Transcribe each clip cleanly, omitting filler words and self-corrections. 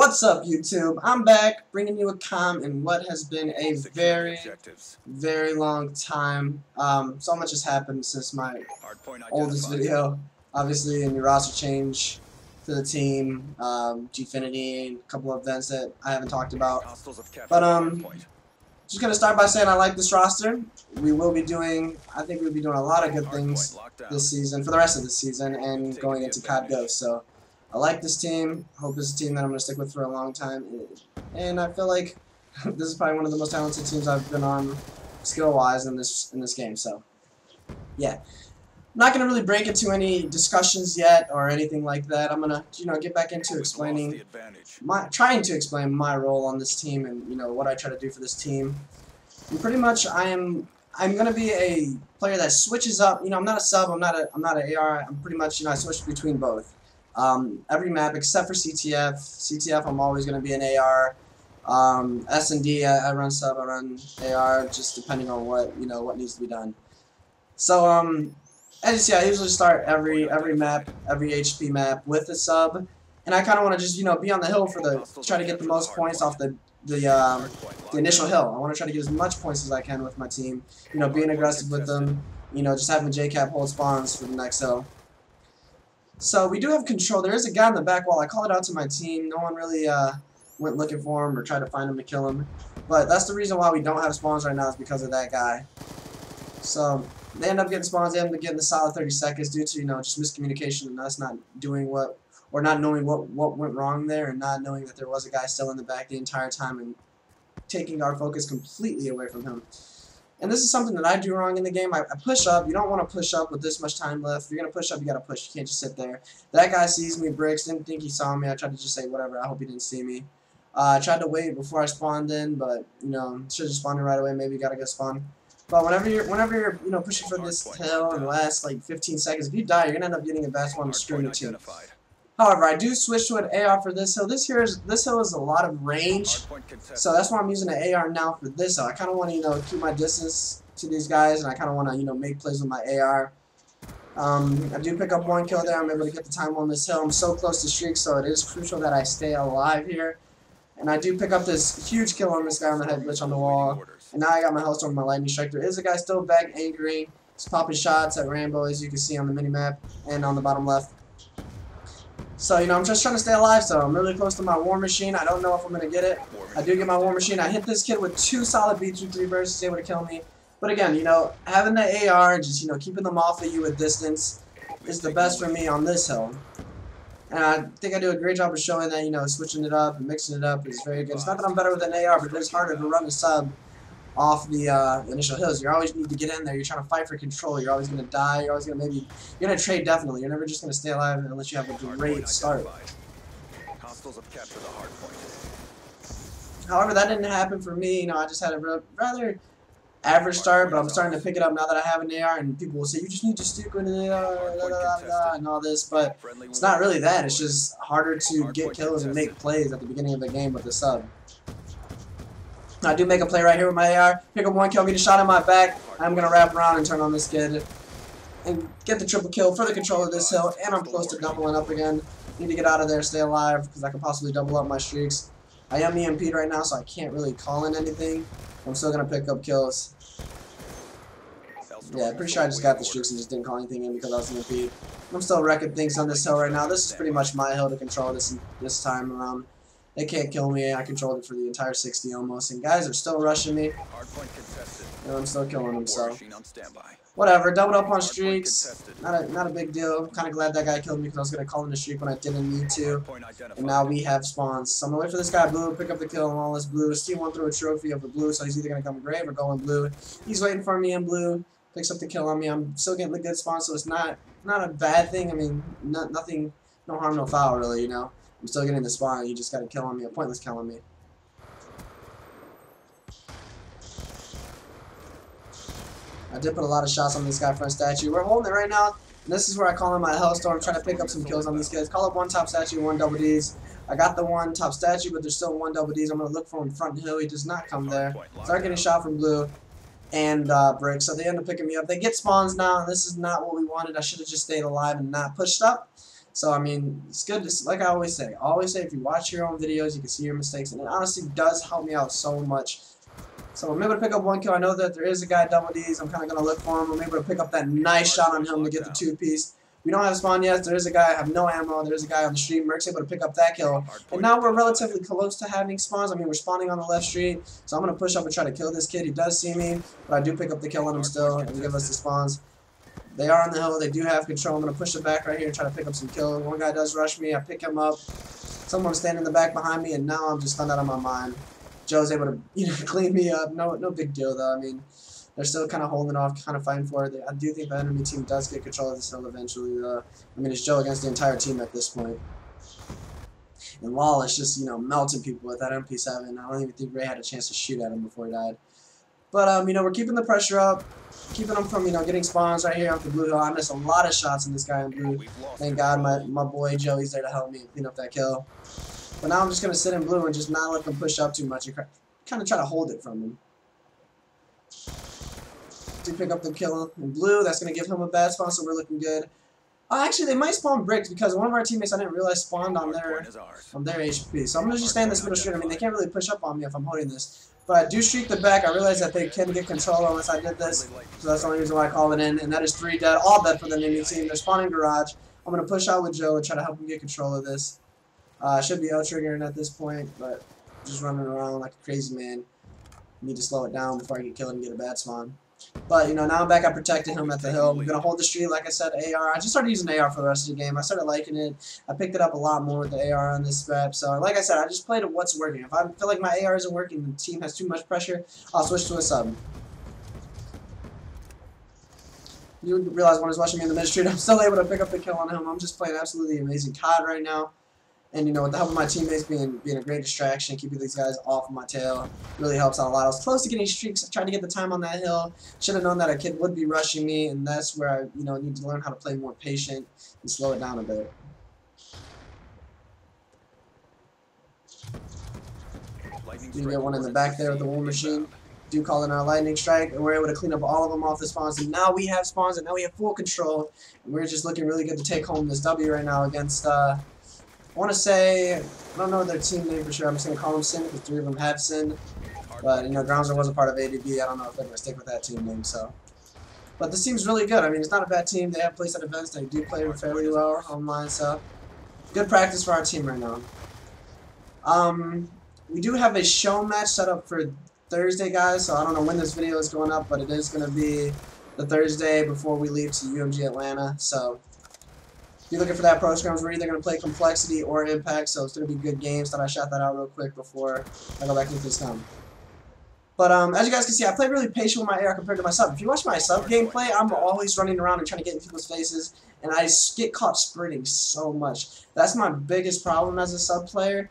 What's up, YouTube? I'm back, bringing you a com in what has been a very long time. So much has happened since my oldest video. Obviously, a new roster change to the team, Gfinity, a couple of events that I haven't talked about. But just gonna start by saying I like this roster. I think we'll be doing a lot of good things this season, for the rest of the season, and going into COD Ghost. So I like this team. Hope it's a team that I'm going to stick with for a long time. And I feel like this is probably one of the most talented teams I've been on skill-wise in this game. So, yeah. I'm not going to really break into any discussions yet or anything like that. I'm going to, get back into trying to explain my role on this team and, what I try to do for this team. And pretty much I'm going to be a player that switches up. I'm not a sub, I'm not an AR. I'm pretty much, I switch between both. Every map except for CTF. CTF, I'm always going to be an AR. S&D, I run sub, I run AR, just depending on what needs to be done. So as you see, I usually start every map, every HP map with a sub, and I kind of want to just be on the hill for try to get the most points off the initial hill. I want to try to get as much points as I can with my team. Being aggressive with them. Just having JCap hold spawns for the next hill. So we do have control. There is a guy in the back wall. I call it out to my team. No one really went looking for him or tried to find him to kill him. But that's the reason why we don't have spawns right now, is because of that guy. So they end up getting spawns. They end up getting the solid 30 seconds due to just miscommunication and us not doing or not knowing what went wrong there, and not knowing that there was a guy still in the back the entire time and taking our focus completely away from him. And this is something that I do wrong in the game. I push up. You don't want to push up with this much time left. If you're going to push up, you got to push. You can't just sit there. That guy sees me, bricks, didn't think he saw me. I tried to just say whatever. I hope he didn't see me. I tried to wait before I spawned in, but, should have just spawned in right away. Maybe you got to get spawned. But whenever you're pushing for this hill in the last, 15 seconds, if you die, you're going to end up getting a bad spawn and screwing your team. However, I do switch to an AR for this hill. This hill is a lot of range, so that's why I'm using an AR now for this hill. I kind of want to keep my distance to these guys, and I kind of want to make plays with my AR. I do pick up one kill there. I'm able to get the time on this hill. I'm so close to streak, so it is crucial that I stay alive here. And I do pick up this huge kill on this guy on the head glitch on the wall. And now I got my Hellstorm and my Lightning Strike. There is a guy still back angry. He's popping shots at Rambo, as you can see on the minimap and on the bottom left. So, I'm just trying to stay alive, so I'm really close to my War Machine. I don't know if I'm going to get it. I do get my War Machine. I hit this kid with 2 solid B23 bursts. He's able to kill me. But again, having the AR, just, keeping them off of you with distance is the best for me on this hill. And I think I do a great job of showing that, switching it up and mixing it up is very good. It's not that I'm better with an AR, but it is harder to run a sub off the initial hills. You always need to get in there. You're trying to fight for control. You're always going to die. You're always going to you're going to trade definitely. You're never just going to stay alive unless you have a great start. Hostiles have captured the Hardpoint. However, that didn't happen for me. I just had a rather average start, but I'm starting to pick it up now that I have an AR, and people will say, you just need to stick with an AR, and all this, but it's not really that. It's just harder to get kills and make plays at the beginning of the game with the sub. I do make a play right here with my AR, pick up one kill, get a shot in my back. I'm going to wrap around and turn on this kid and get the triple kill for the control of this hill, and I'm close to doubling up again. Need to get out of there, stay alive, because I could possibly double up my streaks. I am EMP'd right now, so I can't really call in anything. I'm still going to pick up kills. Yeah, pretty sure I just got the streaks and just didn't call anything in because I was EMP'd. I'm still wrecking things on this hill right now. This is pretty much my hill to control this time around. They can't kill me. I controlled it for the entire 60 almost. And guys are still rushing me. And I'm still killing them, so whatever. Doubled up on streaks. Not a big deal. Kind of glad that guy killed me because I was going to call in a streak when I didn't need to. And now we have spawns. So I'm going to wait for this guy blue, pick up the kill on all this blue. Steve won through a trophy of the blue, so he's either going to come grave or go in blue. He's waiting for me in blue. Picks up the kill on me. I'm still getting the good spawn, so it's not a bad thing. I mean, nothing, no harm, no foul, really, I'm still getting the spawn. You just got a kill on me, a pointless kill on me. I did put a lot of shots on this guy front statue. We're holding it right now. And this is where I call in my Hellstorm, trying to pick up some kills on these kids. Call up one top statue, 1 double Ds. I got the 1 top statue, but there's still 1 double Ds. I'm going to look for him front hill. He does not come there. Start getting shot from blue and brick. So they end up picking me up. They get spawns now, and this is not what we wanted. I should have just stayed alive and not pushed up. So, I mean, it's good. Like I always say, if you watch your own videos, you can see your mistakes, and it honestly does help me out so much. So I'm able to pick up 1 kill. I know that there is a guy double D's. I'm kind of going to look for him. I'm able to pick up that nice shot on him to get the 2-piece. We don't have a spawn yet. There is a guy. I have no ammo. There is a guy on the street. Merc's able to pick up that kill. And now we're relatively close to having spawns. I mean, we're spawning on the left street. So I'm going to push up and try to kill this kid. He does see me, but I do pick up the kill on him still and give us the spawns. They are on the hill. They do have control. I'm going to push it back right here and try to pick up some kills. One guy does rush me. I pick him up. Someone's standing in the back behind me, and now I'm just stunned out of my mind. Joe's able to clean me up. No big deal, though. I mean, they're still kind of holding off, kind of fighting for it. I do think the enemy team does get control of this hill eventually, though. I mean, it's Joe against the entire team at this point. And Lawless just, melting people with that MP7. I don't even think Ray had a chance to shoot at him before he died. But, we're keeping the pressure up. Keeping them from, getting spawns right here off the blue hill. I missed a lot of shots in this guy in blue. Thank God my boy Joey's there to help me clean up that kill. But now I'm just going to sit in blue and just not let them push up too much and kind of try to hold it from him. Do pick up the kill in blue. That's going to give him a bad spawn, so we're looking good. Actually, they might spawn bricks because one of our teammates I didn't realize spawned on their HP. So I'm going to just stay in this middle street. I mean, they can't really push up on me if I'm holding this. But I do streak the back. I realize that they can get control unless I did this. So that's the only reason why I call it in. And that is 3 dead. All dead for the enemy team. They're spawning garage. I'm going to push out with Joe and try to help him get control of this. I should be out-triggering at this point, but just running around like a crazy man. Need to slow it down before I can kill him and get a bad spawn. But, now I'm back. I protected him at the hill. I'm going to hold the street, like I said, AR. I just started using AR for the rest of the game. I started liking it. I picked it up a lot more with the AR on this map. So, like I said, I just played it what's working. If I feel like my AR isn't working, the team has too much pressure, I'll switch to a sub. You realize when I was watching me in the mid street, I'm still able to pick up the kill on him. I'm just playing absolutely amazing COD right now. And, with the help of my teammates being a great distraction, keeping these guys off of my tail, really helps out a lot. I was close to getting streaks. I tried to get the time on that hill. Should have known that a kid would be rushing me, and that's where I, need to learn how to play more patient and slow it down a bit. You get one in the back there with the war machine. Do call in our lightning strike, and we're able to clean up all of them off the spawns. And now we have spawns, and now we have full control. And we're just looking really good to take home this W right now against, I want to say, I don't know their team name for sure. I'm just going to call them Sin because 3 of them have Sin. But, Groundsler was a part of ADB. I don't know if they're going to stick with that team name, so. But this team's really good. I mean, it's not a bad team. They have Playstyle events. They do play fairly well online, so. Good practice for our team right now. We do have a show match set up for Thursday, guys, so I don't know when this video is going up, but it is going to be the Thursday before we leave to UMG Atlanta, so. If you're looking for that programs, we're either going to play Complexity or Impact, so it's going to be good games. Thought I shot that out real quick before I go back into this time. But as you guys can see, I play really patient with my AR compared to my sub. If you watch my sub gameplay, I'm always running around and trying to get in people's faces, and I get caught sprinting so much. That's my biggest problem as a sub player,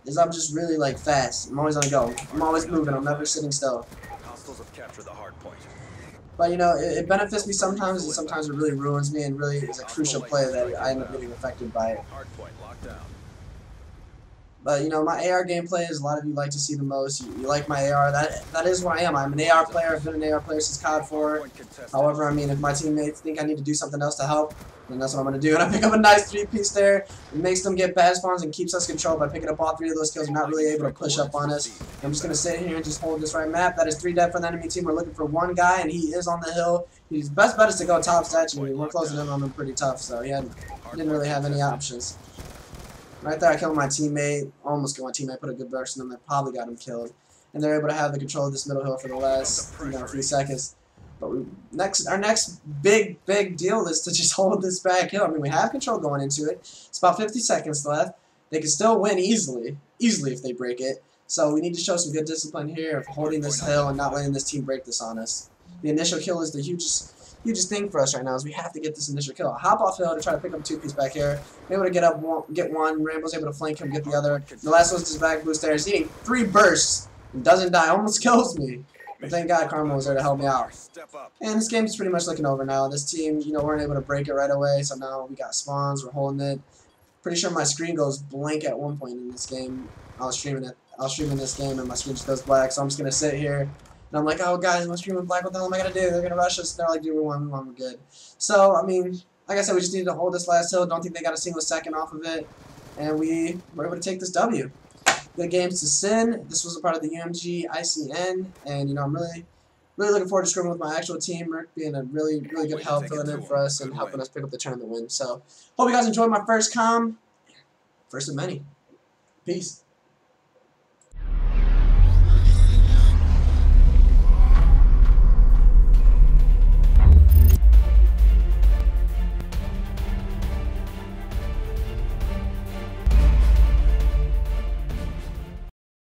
is I'm just really fast. I'm always on the go. I'm always moving. I'm never sitting still. Hostiles have captured the Hardpoint. But, it benefits me sometimes, and sometimes it really ruins me, and really is a crucial play that I end up getting affected by it. But, my AR gameplay is a lot of you like to see the most. You like my AR. That is what I am. I'm an AR player. I've been an AR player since COD 4. However, I mean, if my teammates think I need to do something else to help, then that's what I'm going to do. And I pick up a nice 3-piece there. It makes them get bad spawns and keeps us controlled by picking up all 3 of those kills. We're not really able to push up on us. I'm just going to sit here and just hold this right map. That is 3 dead for the enemy team. We're looking for 1 guy, and he is on the hill. His best bet is to go top statue. We're closing in on him pretty tough, so he didn't really have any options. Right there, I killed my teammate. Almost killed my teammate. Put a good burst in him. That probably got him killed. And they're able to have the control of this middle hill for the last, few seconds. But our next big deal is to just hold this back hill. I mean, we have control going into it. It's about 50 seconds left. They can still win easily if they break it. So we need to show some good discipline here of holding this hill and not letting this team break this on us. The initial kill is the hugest thing for us right now is we have to get this initial kill. Hop off hill to try to pick up 2-piece back here. We're able to get one. Rambo's able to flank him, get the other. The last one's his back boost there. He's eating 3 bursts and doesn't die. Almost kills me. But thank God Karma was there to help me out. And this game's pretty much looking over now. This team, weren't able to break it right away, so now we got spawns. We're holding it. Pretty sure my screen goes blank at one point in this game. I was streaming this game, and my screen just goes black. So I'm just gonna sit here. And I'm like, oh, guys, my screen went black. What the hell am I going to do? They're going to rush us. They're like, dude, we won, we're good. So, I mean, like I said, we just needed to hold this last hill. Don't think they got a single second off of it. And we were able to take this W. Good games to Sin. This was a part of the UMG ICN. And, you know, I'm really looking forward to scrimming with my actual team. Rick being a really good help filling in for us and helping us pick up the tournament win. So, hope you guys enjoyed my first comm. First of many. Peace.